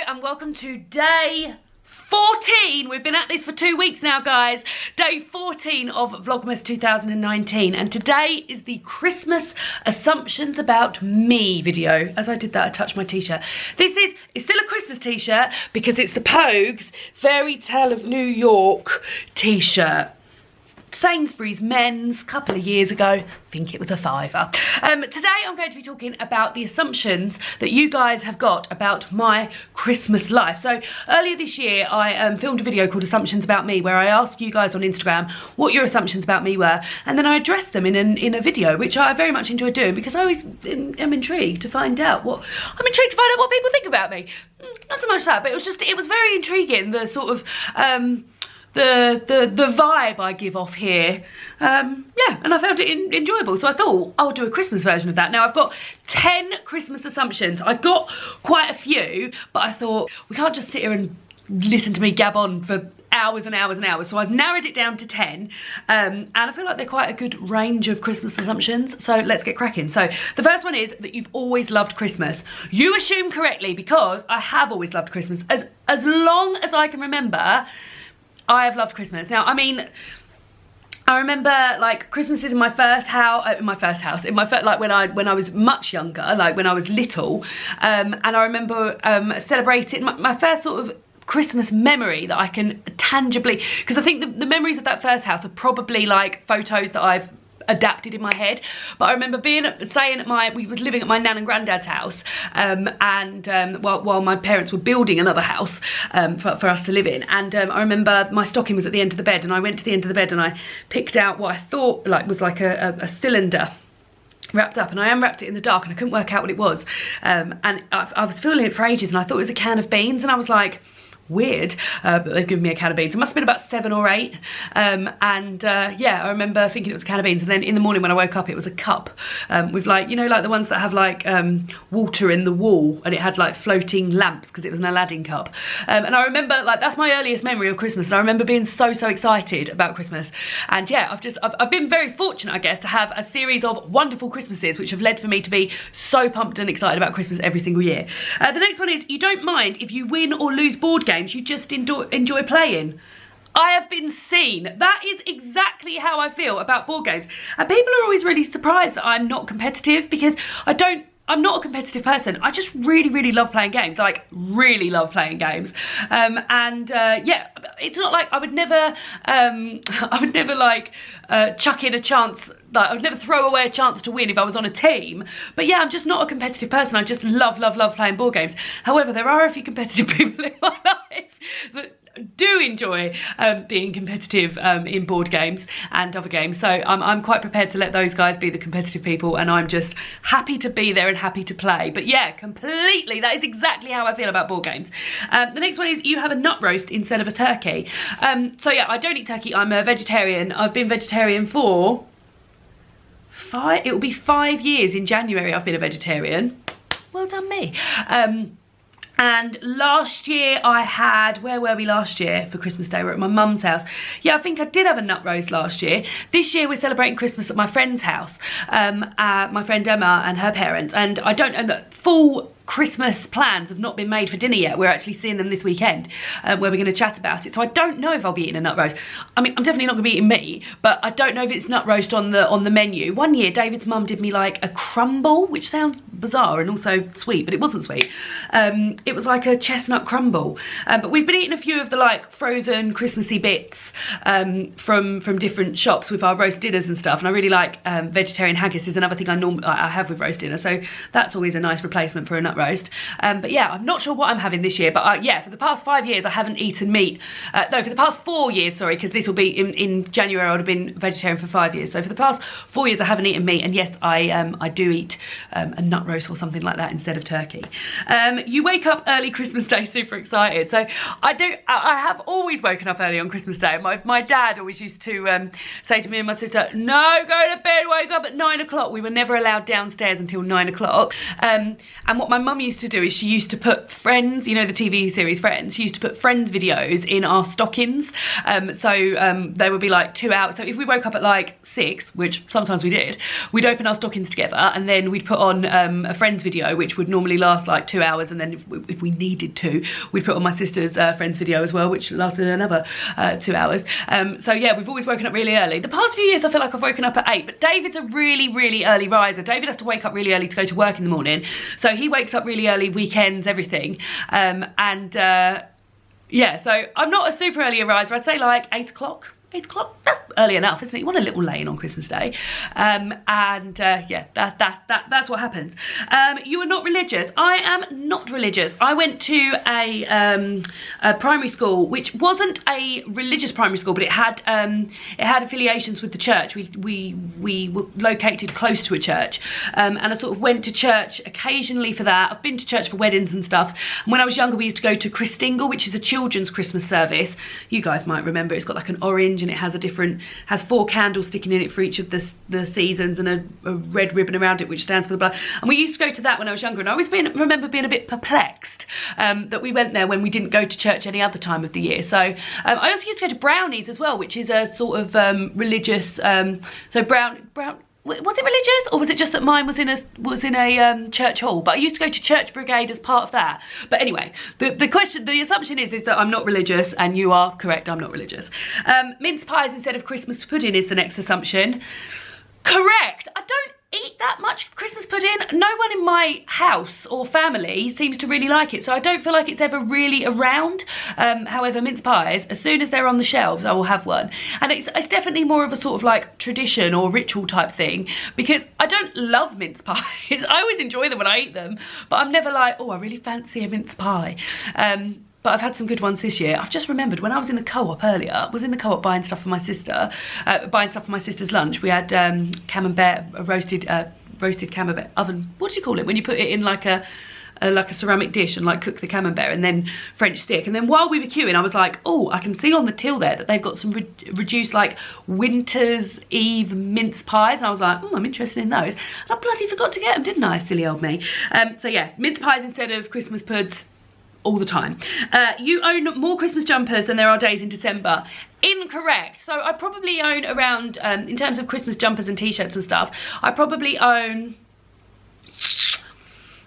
and welcome to day 14. We've been at this for 2 weeks now, guys. Day 14 of Vlogmas 2019, and today is the Christmas Assumptions About Me video. As I did that, I touched my t-shirt. It's still a Christmas t-shirt because it's the Pogues Fairy Tale of New York t-shirt. Sainsbury's men's, couple of years ago. I think it was a £5. Today I'm going to be talking about the assumptions that you guys have got about my Christmas life. So earlier this year I filmed a video called Assumptions About Me, where I asked you guys on Instagram what your assumptions about me were, and then I addressed them in a video, which I very much enjoy doing because I always am intrigued to find out what people think about me. Not so much that, but it was very intriguing, the sort of the vibe I give off here. Yeah, and I found it enjoyable, so I thought I'll do a Christmas version of that. Now I've got 10 Christmas assumptions. I got quite a few, but I thought we can't just sit here and listen to me gab on for hours and hours and hours, so I've narrowed it down to 10, and I feel like they're quite a good range of Christmas assumptions, so let's get cracking. So the first one is that you've always loved Christmas. You assume correctly, because I have always loved Christmas. As long as I can remember, I have loved Christmas. Now, I mean, I remember like Christmases in my first house, like when I was much younger, like when I was little, and I remember celebrating my first sort of Christmas memory that I can tangibly, because I think the memories of that first house are probably like photos that I've adapted in my head, but I remember we was living at my nan and granddad's house, while my parents were building another house for us to live in, and I remember my stocking was at the end of the bed, and I went to the end of the bed and I picked out what I thought was like a cylinder wrapped up, and I unwrapped it in the dark and I couldn't work out what it was, and I was feeling it for ages, and I thought it was a can of beans, and I was like, weird, but they've given me a can of beans. It must have been about 7 or 8, yeah, I remember thinking it was a can of beans, and then in the morning when I woke up it was a cup with, like, you know, like the ones that have like water in the wall, and it had like floating lamps because it was an Aladdin cup, and I remember, like, that's my earliest memory of Christmas, and I remember being so excited about Christmas. And yeah, I've been very fortunate, I guess, to have a series of wonderful Christmases which have led for me to be so pumped and excited about Christmas every single year. The next one is, you don't mind if you win or lose board games, you just enjoy playing. I have been seen. That is exactly how I feel about board games, and people are always really surprised that I'm not competitive, because I'm not a competitive person. I just really love playing games, like really love playing games, yeah, it's not like I would never like chuck in a chance, like I would never throw away a chance to win if I was on a team. But yeah, I'm just not a competitive person. I just love playing board games. However, there are a few competitive people in my life that do enjoy being competitive in board games and other games, so I'm quite prepared to let those guys be the competitive people, and I'm just happy to be there and happy to play. But yeah, completely, that is exactly how I feel about board games. The next one is, you have a nut roast instead of a turkey. So yeah, I don't eat turkey. I'm a vegetarian. I've been vegetarian for it will be 5 years in January. I've been a vegetarian. Well done me. And last year I had, where were we last year for Christmas Day? We were at my mum's house. Yeah, I think I did have a nut roast last year. This year we're celebrating Christmas at my friend's house, my friend Emma and her parents, and I don't know that full Christmas plans have not been made for dinner yet. We're actually seeing them this weekend, where we're going to chat about it. So I don't know if I'll be eating a nut roast. I mean, I'm definitely not going to be eating meat, but I don't know if it's nut roast on the menu. One year, David's mum did me like a crumble, which sounds bizarre and also sweet, but it wasn't sweet. It was like a chestnut crumble. But we've been eating a few of the like frozen Christmassy bits from different shops with our roast dinners and stuff. And I really like vegetarian haggis is another thing I have with roast dinner. So that's always a nice replacement for a nut roast. But yeah, I'm not sure what I'm having this year, but yeah, for the past 5 years I haven't eaten meat. No, for the past 4 years, sorry, because this will be in January. I would have been vegetarian for 5 years. So for the past 4 years I haven't eaten meat, and yes, I do eat a nut roast or something like that instead of turkey. You wake up early Christmas Day super excited. So I have always woken up early on Christmas Day. My dad always used to say to me and my sister, no, go to bed, wake up at 9 o'clock. We were never allowed downstairs until 9 o'clock. And what my mum used to do is she used to put Friends, you know the TV series Friends, she used to put Friends videos in our stockings. They would be like 2 hours. So if we woke up at like 6, which sometimes we did, we'd open our stockings together and then we'd put on a Friends video, which would normally last like 2 hours, and then if we needed to, we'd put on my sister's Friends video as well, which lasted another 2 hours. So yeah, we've always woken up really early. The past few years I feel like I've woken up at 8, but David's a really, really early riser. David has to wake up really early to go to work in the morning, so he wakes up really early, weekends, everything. Yeah, so I'm not a super early riser. I'd say like 8 o'clock. 8 o'clock, that's early enough, isn't it? You want a little lane on Christmas Day. Yeah, that's what happens. You are not religious. I am not religious. I went to a primary school, which wasn't a religious primary school, but it had affiliations with the church. We were located close to a church, and I sort of went to church occasionally for that. I've been to church for weddings and stuff. And when I was younger, we used to go to Christingle, which is a children's Christmas service. You guys might remember. It's got like an orange, and it has 4 candles sticking in it for each of the seasons, and a red ribbon around it which stands for the blood. And we used to go to that when I was younger, and I always remember being a bit perplexed that we went there when we didn't go to church any other time of the year. So I also used to go to Brownies as well, which is a sort of religious, so brown was it religious, or was it just that mine was in a church hall? But I used to go to Church Brigade as part of that. But anyway, the assumption is that I'm not religious, and you are correct, I'm not religious. Mince pies instead of Christmas pudding is the next assumption. Correct. I don't eat that much Christmas pudding. No one in my house or family seems to really like it, so I don't feel like it's ever really around. However, mince pies, as soon as they're on the shelves, I will have one. And it's definitely more of a sort of like tradition or ritual type thing, because I don't love mince pies. I always enjoy them when I eat them, but I'm never like, oh, I really fancy a mince pie. But I've had some good ones this year. I've just remembered when I was in the co-op earlier, I was in the co-op buying stuff for my sister, buying stuff for my sister's lunch. We had camembert, roasted camembert oven. What do you call it when you put it in like a ceramic dish and like cook the camembert, and then French stick? And then while we were queuing, I was like, oh, I can see on the till there that they've got some reduced like Winter's Eve mince pies, and I was like, oh, I'm interested in those. And I bloody forgot to get them, didn't I, silly old me? So yeah, mince pies instead of Christmas puds all the time. You own more Christmas jumpers than there are days in December. Incorrect. So I probably own around, in terms of Christmas jumpers and t-shirts and stuff, I probably own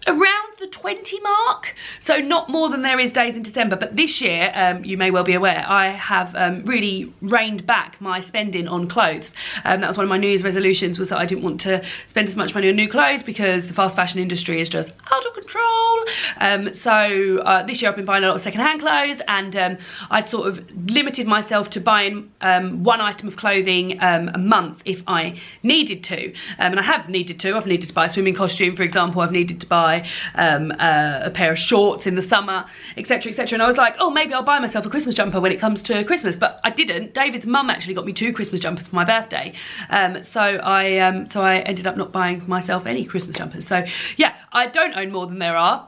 around the 20 mark, so not more than there is days in December. But this year, you may well be aware, I have really reined back my spending on clothes. That was one of my New Year's resolutions, was that I didn't want to spend as much money on new clothes because the fast fashion industry is just out of control. This year I've been buying a lot of second-hand clothes, and I'd sort of limited myself to buying one item of clothing a month if I needed to. And I have needed to. I've needed to buy a swimming costume, for example. I've needed to buy a pair of shorts in the summer, etc, etc. And I was like, oh, maybe I'll buy myself a Christmas jumper when it comes to Christmas, but I didn't. David's mum actually got me 2 Christmas jumpers for my birthday, so I ended up not buying myself any Christmas jumpers. So yeah, I don't own more than there are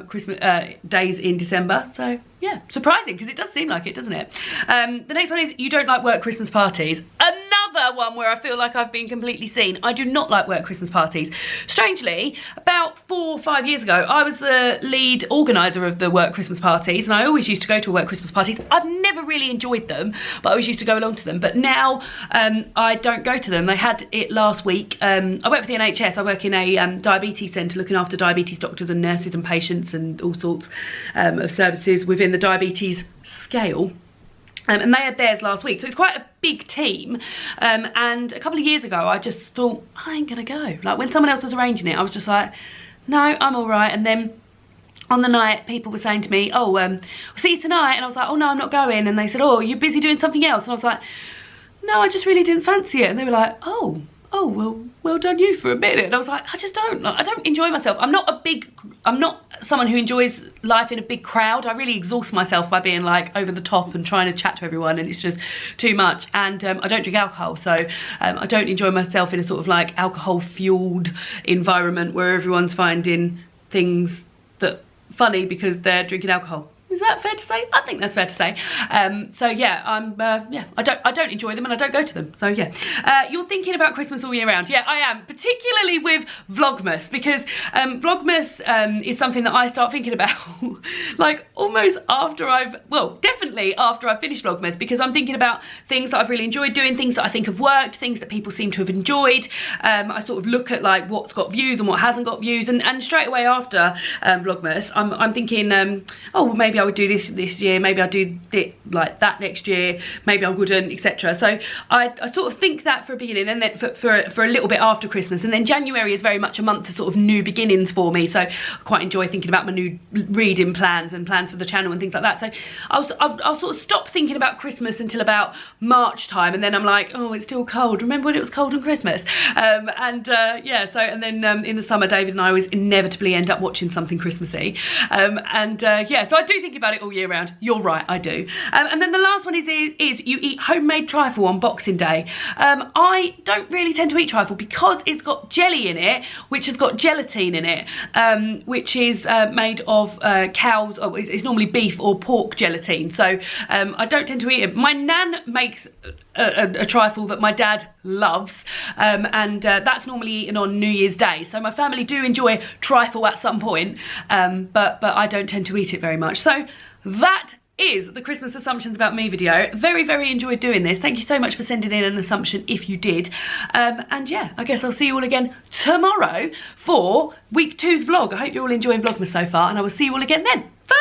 Christmas days in December. So yeah, surprising, because it does seem like it, doesn't it? The next one is you don't like work Christmas parties. Another one where I feel like I've been completely seen. I do not like work Christmas parties. Strangely, about 4 or 5 years ago, I was the lead organiser of the work Christmas parties, and I always used to go to work Christmas parties. I've never really enjoyed them, but I always used to go along to them. But now I don't go to them. They had it last week. I work for the NHS. I work in a diabetes centre looking after diabetes doctors and nurses and patients and all sorts of services within the diabetes scale. And they had theirs last week, so it's quite a big team. And a couple of years ago, I just thought, I ain't gonna go. Like, when someone else was arranging it, I was just like, no, I'm all right. And then on the night, people were saying to me, oh, we'll see you tonight. And I was like, oh no, I'm not going. And they said, oh, you're busy doing something else. And I was like, no, I just really didn't fancy it. And they were like, oh, well done you for a minute. And I was like, I don't enjoy myself. I'm not someone who enjoys life in a big crowd. I really exhaust myself by being like over the top and trying to chat to everyone, and it's just too much. And I don't drink alcohol, so I don't enjoy myself in a sort of like alcohol fueled environment where everyone's finding things that funny because they're drinking alcohol. Is that fair to say? I think that's fair to say. So yeah, I don't enjoy them and I don't go to them. So yeah, you're thinking about Christmas all year round. Yeah, I am, particularly with Vlogmas, because Vlogmas is something that I start thinking about like almost after definitely after I've finished Vlogmas, because I'm thinking about things that I've really enjoyed doing, things that I think have worked, things that people seem to have enjoyed. I sort of look at like what's got views and what hasn't got views, and straight away after Vlogmas, I'm thinking, oh, well, maybe I would do this year, maybe I'll do it like that next year, maybe I wouldn't, etc. So I sort of think that for a beginning, and then for a little bit after Christmas, and then January is very much a month of sort of new beginnings for me, so I quite enjoy thinking about my new reading plans and plans for the channel and things like that. So I'll sort of stop thinking about Christmas until about March time, and then I'm like, oh, it's still cold. Remember when it was cold on Christmas? Yeah, so, and then in the summer, David and I always inevitably end up watching something Christmassy. Yeah, so I do think about it all year round. You're right, I do. And then the last one is you eat homemade trifle on Boxing Day. I don't really tend to eat trifle because it's got jelly in it, which has got gelatine in it, which is made of cows, or it's normally beef or pork gelatine. So I don't tend to eat it. My nan makes a trifle that my dad loves, and that's normally eaten on New Year's Day. So my family do enjoy trifle at some point, but I don't tend to eat it very much. So that is the Christmas assumptions about me video. Very enjoyed doing this. Thank you so much for sending in an assumption if you did. And yeah, I guess I'll see you all again tomorrow for week 2's vlog. I hope you're all enjoying Vlogmas so far, and I will see you all again then. Bye!